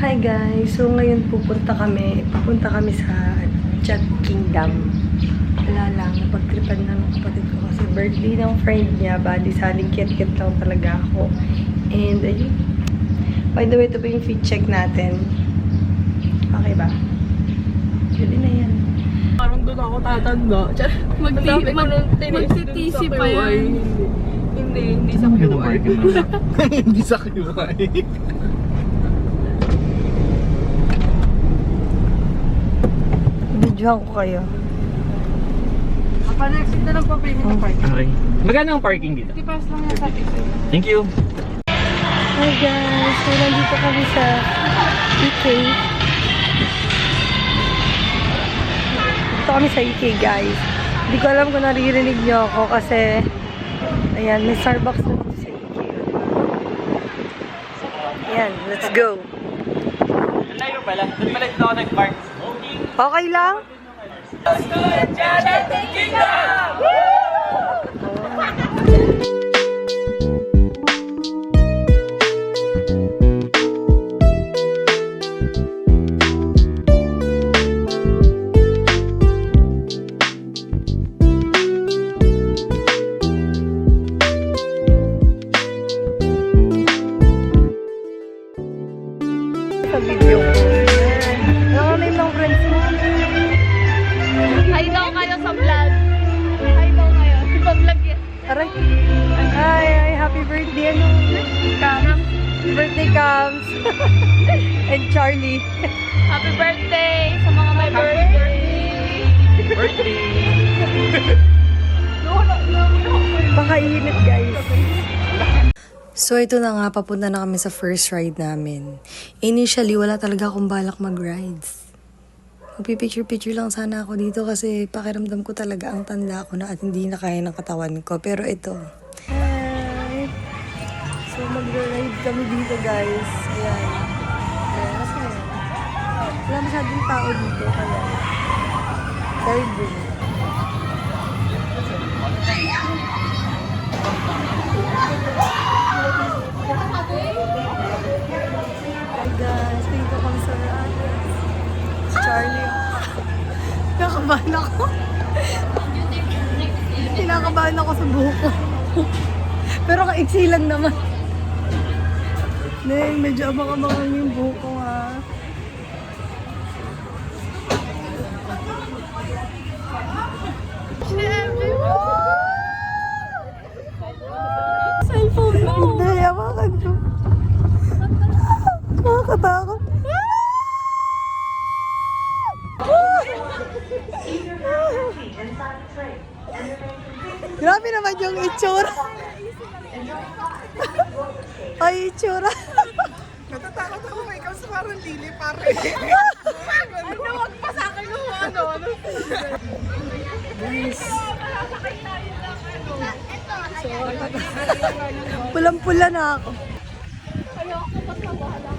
Hi guys! So ngayon pupunta kami sa Chat Kingdom. Wala lang, napagtripan na ng kapatid ko kasi birthday ng friend niya. Bali, saling kit-kit lang talaga ako. And ayun. By the way, ito po yung fit check natin. Okay ba? Pwede na yan. Parang doon ako tatanda. Magtitisi pa yan. Hindi sa QI. Hindi sa QI. Videohan ko kayo. Next na lang po payment ng parking. Okay. Magkano ang parking dito? 50 pesos lang yan sa atin. Thank you. Hi guys! So nandito kami sa EK. Dito kami sa EK guys. Hindi ko alam kung naririnig niyo ako kasi ayan, may Starbucks na dito sa EK. Ayan, let's go! Layo pala. Doon pala dito ako nag-park. Okay lang? Sa video ko. Ano name ng friends mo? Hi daw kayo sa vlog. Hi daw kayo. Ipa-vlog yan. Aray. Ay, happy birthday. Ano? Kams. Birthday comes. And Charlie. Happy birthday sa mga may birthday. Baka init guys. So ito na nga, papunta na kami sa first ride namin. Initially, wala talaga akong balak mag-rides. Magpipicture-picture lang sana ako dito kasi pakiramdam ko talaga ang tanda ko na at hindi na kaya ng katawan ko. Pero ito. Hi! So mag-ride kami dito guys. Ayan. Ayan, kasi wala masyadong tao dito. Kaya very good. Hi guys, dito kami sa ride. Charlie. Kinakabahan ako. Kinakabahan ako sa buhok ko. Pero kaiksi lang naman. Neng, medyo abang-abangan yung buhok ko ha. Cellphone mo. Hindi, hawakan ko. Nakakatakot. Grabe naman yung itsura. Ay, itsura. Natatakot ako may ikaw sa parang lili pare. Ano, wag pa sa akin yung ano. Nice. Pulang-pula na ako. Ayoko pa sa bahala.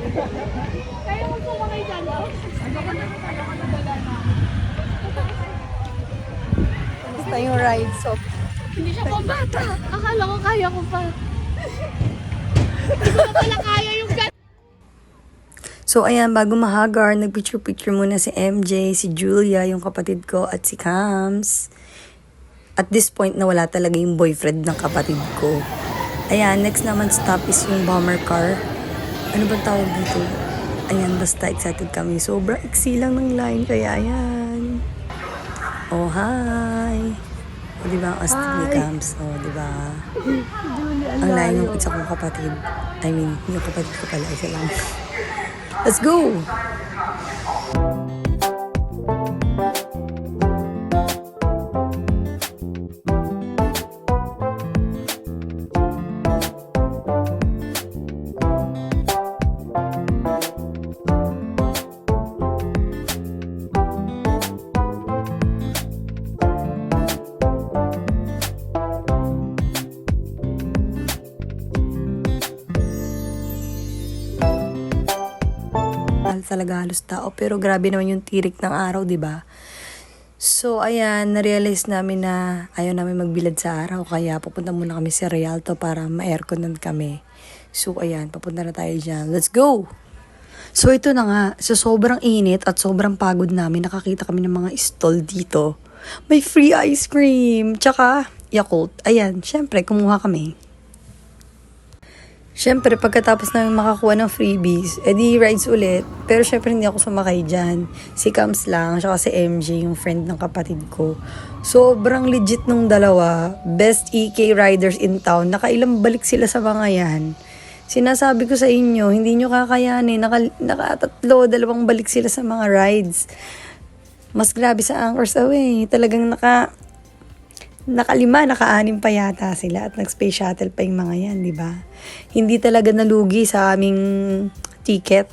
Kaya mo sumakay dyan, no? Ayoko na dala na. Basta yung ride, so Hindi siya pambata. Akala ko kaya ko pa. Hindi ko na pala kaya yung So, ayan, bago mahagar, nag-picture-picture muna si MJ, si Julia, yung kapatid ko, at si Kams. At this point, nawala talaga yung boyfriend ng kapatid ko. Ayan, next naman stop is yung bomber car. Ano ba tawag dito? Ayan, basta excited kami. Sobrang iksi lang ng line, kaya ayan. Oh, hi! O, diba ang astig ni Kams? O, diba? Ang layo ng isa kong kapatid. I mean, yung kapatid ko pala, isa lang. Let's go! Talaga halos tao, pero grabe naman yung tirik ng araw, 'di ba? So ayan, na-realize namin na ayaw namin magbilad sa araw, kaya pupunta muna kami sa Rialto para ma-airconan kami. So ayan, papunta na tayo diyan. Let's go. So ito na nga, sa sobrang init at sobrang pagod namin, nakakita kami ng mga stall dito. May free ice cream, tsaka Yakult. Ayan, syempre, kumuha kami. Syempre, pagkatapos namin makakuha ng freebies, edi rides ulit. Pero syempre, hindi ako sumakay dyan. Si Cams lang, tsaka si MJ, yung friend ng kapatid ko. Sobrang legit nung dalawa. Best EK riders in town. Nakailang balik sila sa mga yan. Sinasabi ko sa inyo, hindi nyo kakayanin. Nakatatlo, 2 balik sila sa mga rides. Mas grabe sa Anchors Away. Talagang naka-6 pa yata sila at nag-space shuttle pa yung mga yan, di ba? Hindi talaga nalugi sa aming ticket.